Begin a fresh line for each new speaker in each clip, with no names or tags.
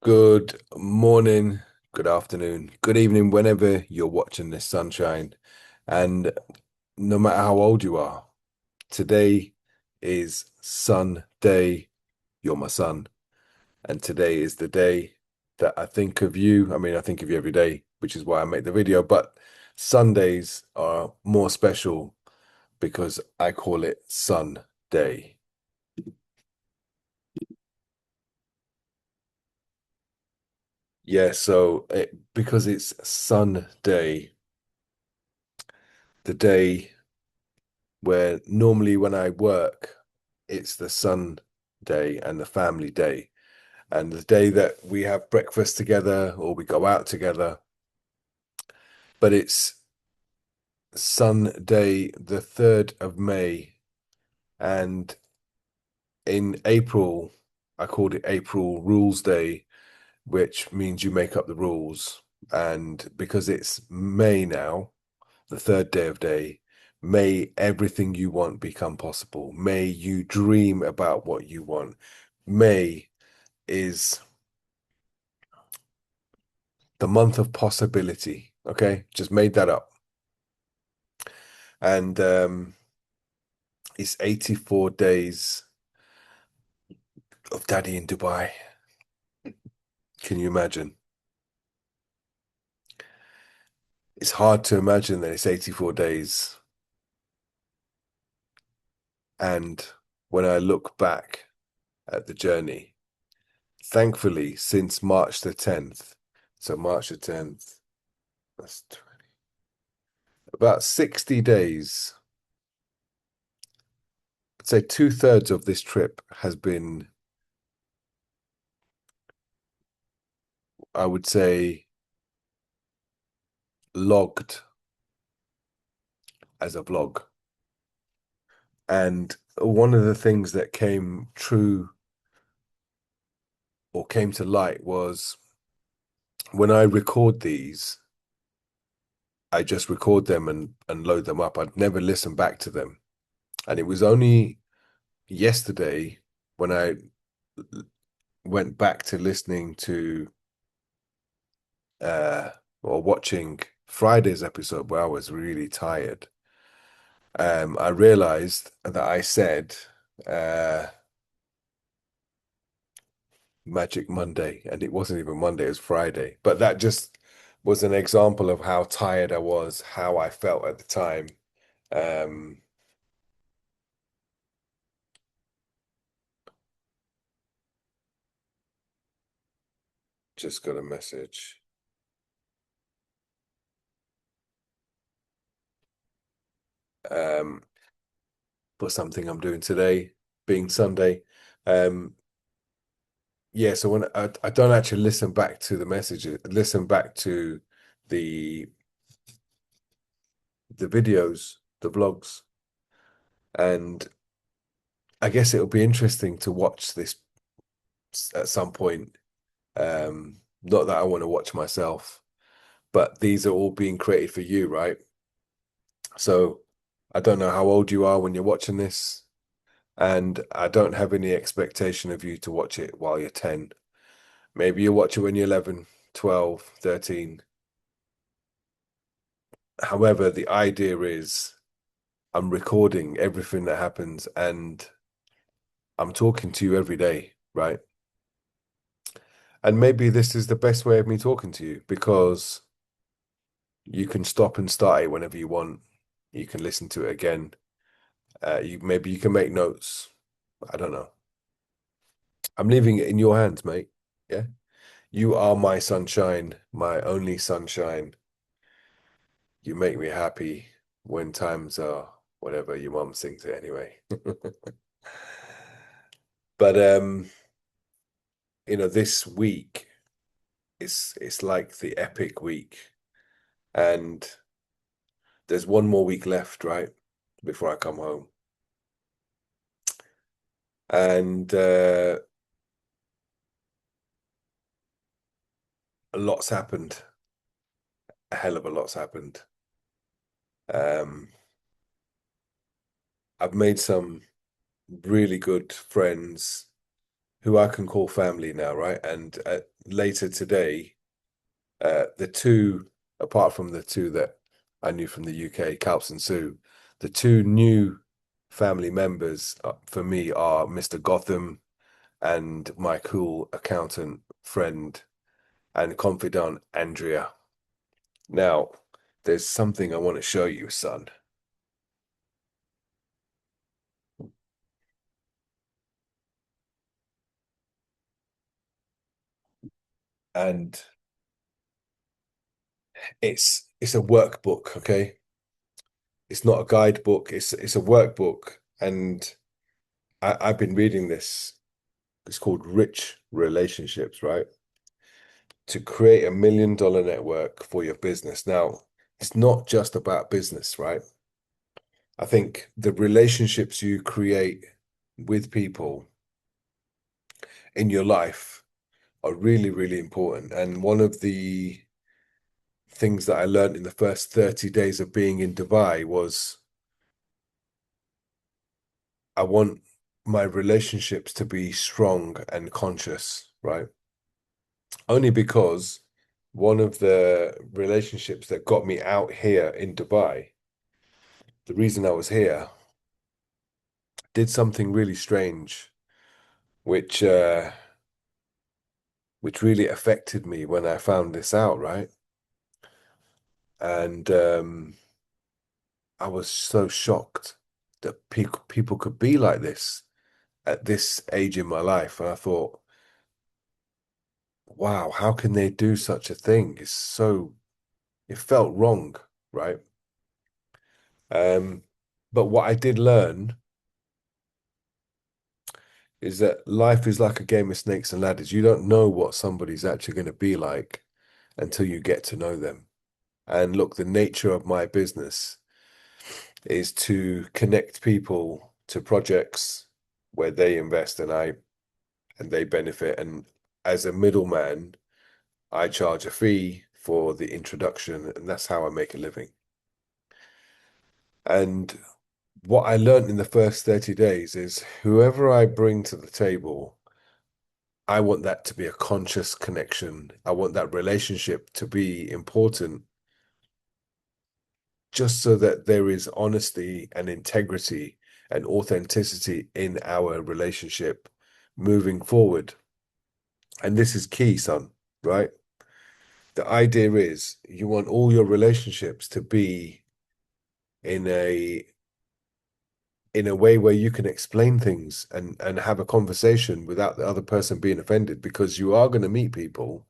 Good morning, good afternoon, good evening, whenever you're watching this sunshine. And no matter how old you are, today is Sunday. You're my son. And today is the day that I think of you. I mean, I think of you every day, which is why I make the video. But Sundays are more special because I call it Sunday. Yeah, because it's Sunday, the day where normally when I work, it's the Sunday and the family day, and the day that we have breakfast together or we go out together. But it's Sunday, the 3rd of May, and in April, I called it April Rules Day, which means you make up the rules. And because it's May now, the third day of day, may everything you want become possible. May you dream about what you want. May is the month of possibility. Okay, just made that up. And it's 84 days of Daddy in Dubai. Can you imagine? It's hard to imagine that it's 84 days. And when I look back at the journey, thankfully, since March the 10th, so March the 10th, that's about 60 days. I'd say two-thirds of this trip has been, I would say, logged as a vlog. And one of the things that came true or came to light was when I record these, I just record them and load them up. I'd never listen back to them. And it was only yesterday when I went back to listening to or watching Friday's episode where I was really tired. I realized that I said uh Magic Monday, and it wasn't even Monday, it was Friday. But that just was an example of how tired I was, how I felt at the time. Um, just got a message um, for something I'm doing today, being Sunday. Um, yeah, so when I don't actually listen back to the messages, listen back to the the videos, the vlogs, and I guess it'll be interesting to watch this at some point. Not that I want to watch myself, but these are all being created for you, right? So I don't know how old you are when you're watching this, and I don't have any expectation of you to watch it while you're 10. Maybe you watch it when you're 11, 12, 13. However, the idea is I'm recording everything that happens and I'm talking to you every day, right? And maybe this is the best way of me talking to you because you can stop and start it whenever you want. You can listen to it again. You maybe you can make notes. I don't know. I'm leaving it in your hands, mate. Yeah. You are my sunshine, my only sunshine. You make me happy when times are whatever your mum sings it anyway. But this week it's like the epic week. And there's one more week left, right? Before I come home. And a lot's happened. A hell of a lot's happened. Um, I've made some really good friends who I can call family now, right? And later today, the two, apart from the two that I knew from the UK, Calps and Sue, the two new family members for me are Mr. Gotham and my cool accountant friend and confidant, Andrea. Now, there's something I want to show you, son. And it's a workbook, okay? It's not a guidebook, it's a workbook. And I've been reading this. It's called Rich Relationships, right? To create $1 million network for your business. Now, it's not just about business, right? I think the relationships you create with people in your life are really, really important. And one of the things that I learned in the first 30 days of being in Dubai was I want my relationships to be strong and conscious, right? Only because one of the relationships that got me out here in Dubai, the reason I was here, did something really strange, which which really affected me when I found this out, right? And I was so shocked that people could be like this at this age in my life. And I thought, wow, how can they do such a thing? It felt wrong, right? Um, but what I did learn is that life is like a game of snakes and ladders. You don't know what somebody's actually going to be like until you get to know them. And look, the nature of my business is to connect people to projects where they invest and they benefit. And as a middleman, I charge a fee for the introduction, and that's how I make a living. And what I learned in the first 30 days is whoever I bring to the table, I want that to be a conscious connection. I want that relationship to be important just so that there is honesty and integrity and authenticity in our relationship moving forward. And this is key, son, right? The idea is you want all your relationships to be in a way where you can explain things and have a conversation without the other person being offended because you are going to meet people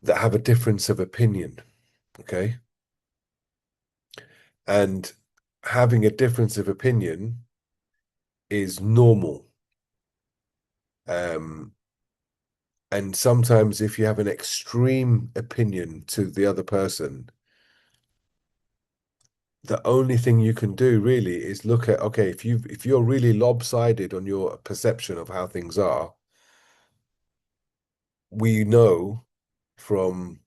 that have a difference of opinion, okay? And having a difference of opinion is normal. Um, and sometimes if you have an extreme opinion to the other person, the only thing you can do really is look at, okay, if you're really lopsided on your perception of how things are, we know from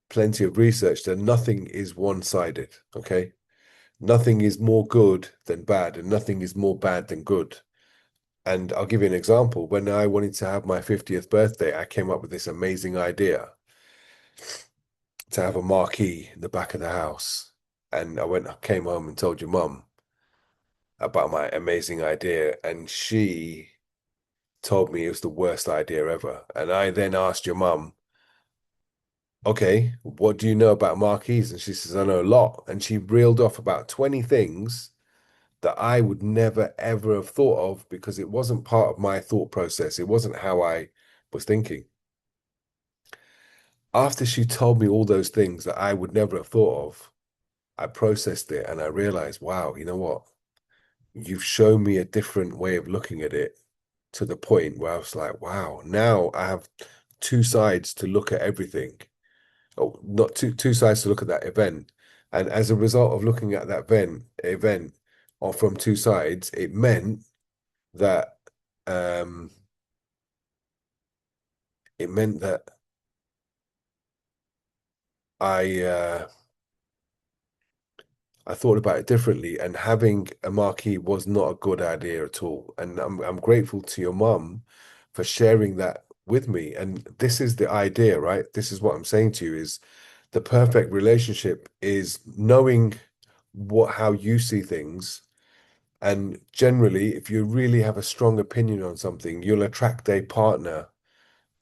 plenty of research that nothing is one-sided, okay? Nothing is more good than bad, and nothing is more bad than good. And I'll give you an example. When I wanted to have my 50th birthday, I came up with this amazing idea to have a marquee in the back of the house. And I came home and told your mum about my amazing idea, and she told me it was the worst idea ever. And I then asked your mum, okay, what do you know about marquees? And she says, I know a lot. And she reeled off about 20 things that I would never ever have thought of because it wasn't part of my thought process. It wasn't how I was thinking. After she told me all those things that I would never have thought of, I processed it and I realized, wow, you know what? You've shown me a different way of looking at it to the point where I was like, wow, now I have two sides to look at everything. Oh, not two sides to look at that event. And as a result of looking at that event or from two sides, it meant that um it meant that I I thought about it differently, and having a marquee was not a good idea at all. And I'm grateful to your mum for sharing that with me. And this is the idea, right? This is what I'm saying to you is the perfect relationship is knowing what how you see things. And generally, if you really have a strong opinion on something, you'll attract a partner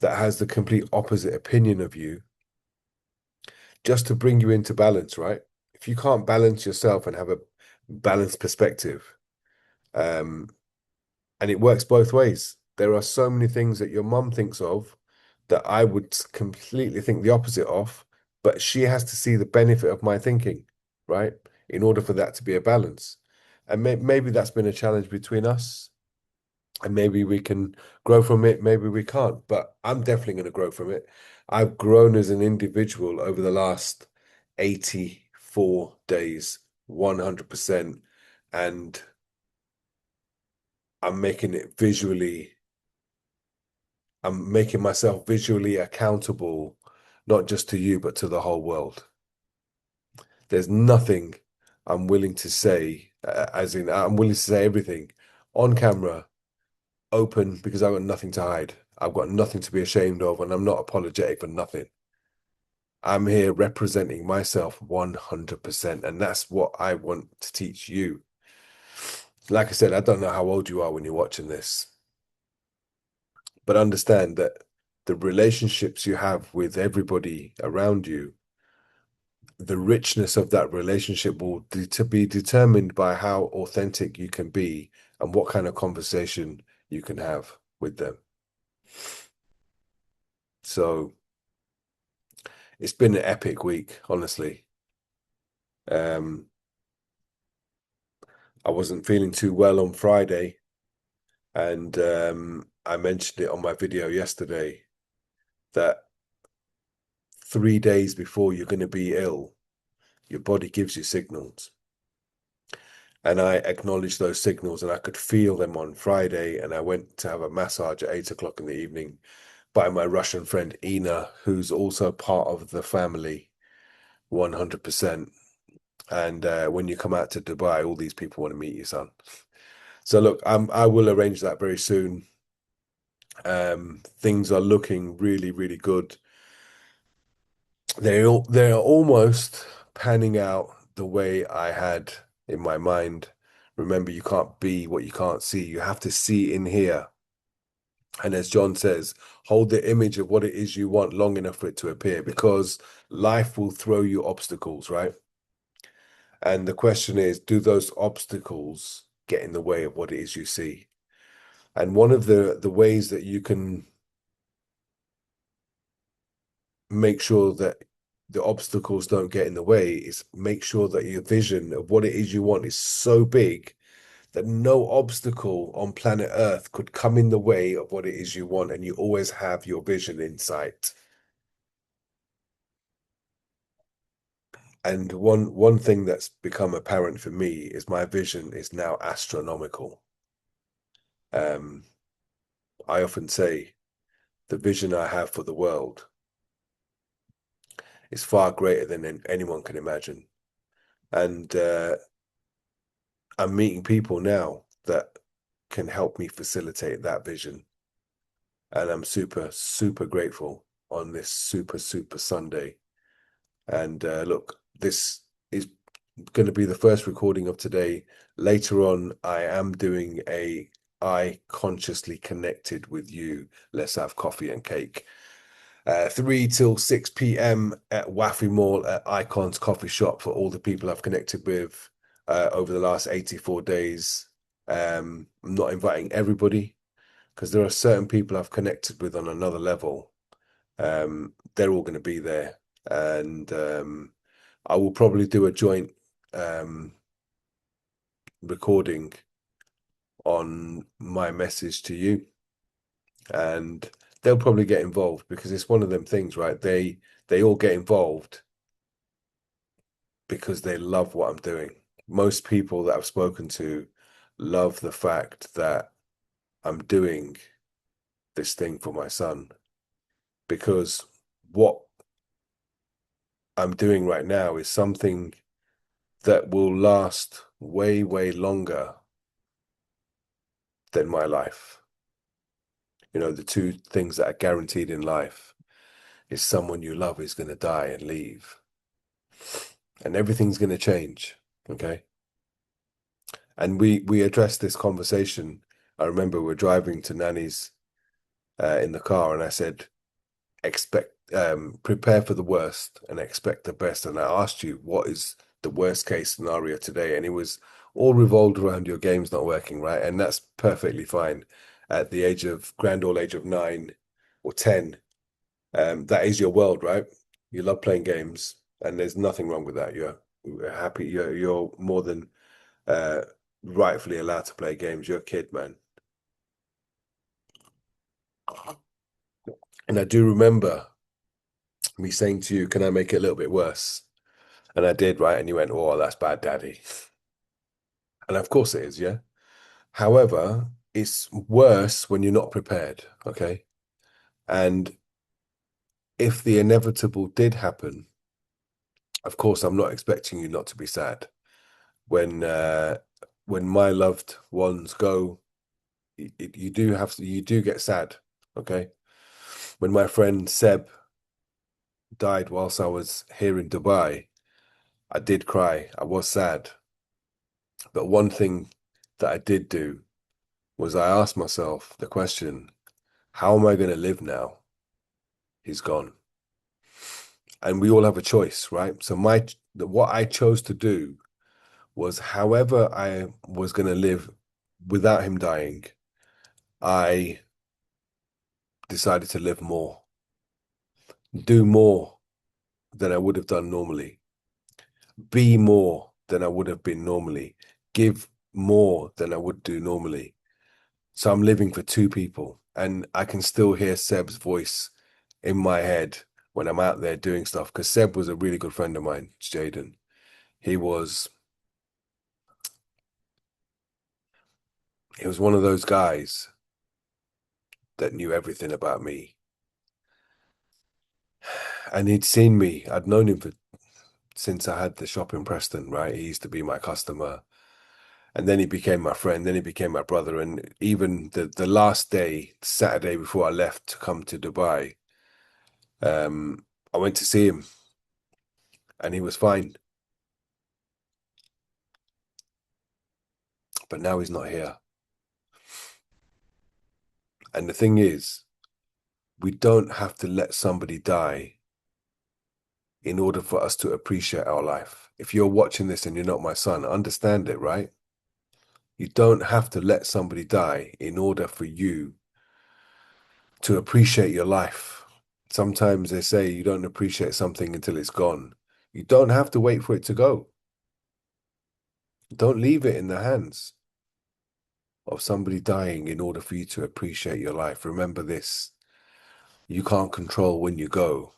that has the complete opposite opinion of you just to bring you into balance, right? If you can't balance yourself and have a balanced perspective, um, and it works both ways. There are so many things that your mum thinks of that I would completely think the opposite of, but she has to see the benefit of my thinking, right? In order for that to be a balance. And maybe that's been a challenge between us, and maybe we can grow from it, maybe we can't, but I'm definitely going to grow from it. I've grown as an individual over the last 84 days, 100%, and I'm making it visually, I'm making myself visually accountable, not just to you, but to the whole world. There's nothing I'm willing to say, as in, I'm willing to say everything on camera, open, because I've got nothing to hide. I've got nothing to be ashamed of, and I'm not apologetic for nothing. I'm here representing myself 100%, and that's what I want to teach you. Like I said, I don't know how old you are when you're watching this, but understand that the relationships you have with everybody around you, the richness of that relationship will to be determined by how authentic you can be and what kind of conversation you can have with them. So it's been an epic week, honestly. Um, I wasn't feeling too well on Friday, and I mentioned it on my video yesterday that 3 days before you're going to be ill, your body gives you signals. And I acknowledged those signals and I could feel them on Friday. And I went to have a massage at 8 o'clock in the evening by my Russian friend Ina, who's also part of the family 100%. And when you come out to Dubai, all these people want to meet you, son. So look, I will arrange that very soon. Things are looking really, really good. They're almost panning out the way I had in my mind. Remember, you can't be what you can't see. You have to see in here. And as John says, hold the image of what it is you want long enough for it to appear, because life will throw you obstacles, right? And the question is, do those obstacles get in the way of what it is you see? And one of the ways that you can make sure that the obstacles don't get in the way is make sure that your vision of what it is you want is so big that no obstacle on planet Earth could come in the way of what it is you want, and you always have your vision in sight. And one thing that's become apparent for me is my vision is now astronomical. Um, I often say the vision I have for the world is far greater than anyone can imagine. And I'm meeting people now that can help me facilitate that vision. And I'm super, super grateful on this super, super Sunday. And look, this is going to be the first recording of today. Later on, I am doing a I consciously connected with you. Let's have coffee and cake. 3 till 6 p.m. at Waffy Mall at Icon's Coffee Shop for all the people I've connected with over the last 84 days. I'm not inviting everybody because there are certain people I've connected with on another level. They're all going to be there. And I will probably do a joint um, recording on my message to you. And they'll probably get involved because it's one of them things, right? They all get involved because they love what I'm doing. Most people that I've spoken to love the fact that I'm doing this thing for my son, because what I'm doing right now is something that will last way, way longer than my life. You know, the two things that are guaranteed in life is someone you love is going to die and leave, and everything's going to change. Okay. And we addressed this conversation. I remember we're driving to Nanny's in the car, and I said, prepare for the worst and expect the best. And I asked you, what is the worst case scenario today? And it was all revolved around your games not working, right? And that's perfectly fine at the grand old age of 9 or 10. That is your world, right? You love playing games, and there's nothing wrong with that. You're happy. You're more than uh, rightfully allowed to play games. You're a kid, man. And I do remember me saying to you, "Can I make it a little bit worse?" And I did, right? And you went, "Oh, that's bad, Daddy." And of course it is, yeah. However, it's worse when you're not prepared, okay? And if the inevitable did happen, of course, I'm not expecting you not to be sad. When my loved ones go, you do get sad, okay? When my friend Seb died whilst I was here in Dubai, I did cry. I was sad. But one thing that I did do was I asked myself the question, how am I going to live now? He's gone. And we all have a choice, right? So what I chose to do was however I was going to live without him dying, I decided to live more, do more than I would have done normally, be more than I would have been normally, give more than I would do normally. So I'm living for two people, and I can still hear Seb's voice in my head when I'm out there doing stuff. Because Seb was a really good friend of mine, Jaden. He was he was one of those guys that knew everything about me. And he'd seen me. I'd known him since I had the shop in Preston, right? He used to be my customer. And then he became my friend, then he became my brother. And even the last day, Saturday before I left to come to Dubai, I went to see him and he was fine. But now he's not here. And the thing is, we don't have to let somebody die in order for us to appreciate our life. If you're watching this and you're not my son, understand it, right? You don't have to let somebody die in order for you to appreciate your life. Sometimes they say you don't appreciate something until it's gone. You don't have to wait for it to go. Don't leave it in the hands of somebody dying in order for you to appreciate your life. Remember this, you can't control when you go.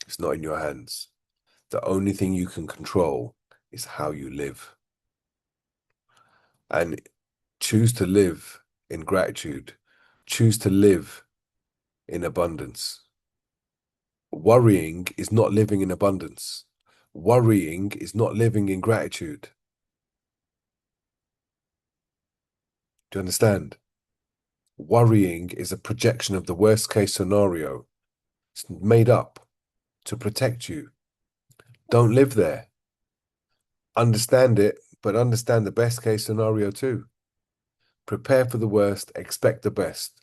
It's not in your hands. The only thing you can control is how you live. And choose to live in gratitude. Choose to live in abundance. Worrying is not living in abundance. Worrying is not living in gratitude. Do you understand? Worrying is a projection of the worst case scenario. It's made up to protect you. Don't live there. Understand it, but understand the best case scenario too. Prepare for the worst, expect the best.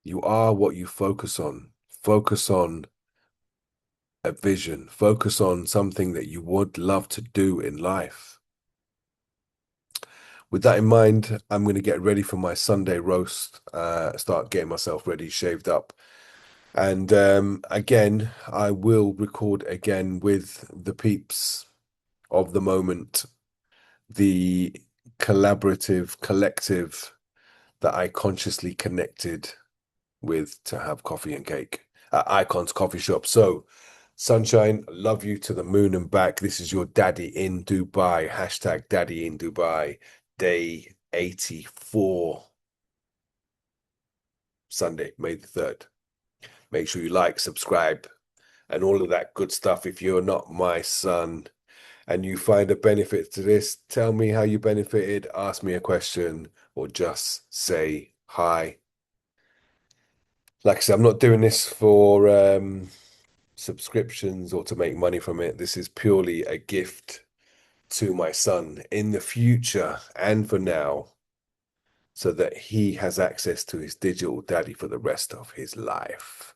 You are what you focus on. Focus on a vision. Focus on something that you would love to do in life. With that in mind, I'm going to get ready for my Sunday roast, start getting myself ready, shaved up. And again, I will record again with the peeps of the moment, the collaborative collective that I consciously connected with to have coffee and cake at Icon's Coffee Shop. So, Sunshine, love you to the moon and back. This is your Daddy in Dubai. Hashtag Daddy in Dubai. Day 84. Sunday, May the 3rd. Make sure you like, subscribe, and all of that good stuff. If you're not my son, and you find a benefit to this, tell me how you benefited, ask me a question, or just say hi. Like I said, I'm not doing this for subscriptions or to make money from it. This is purely a gift to my son in the future and for now, so that he has access to his digital daddy for the rest of his life.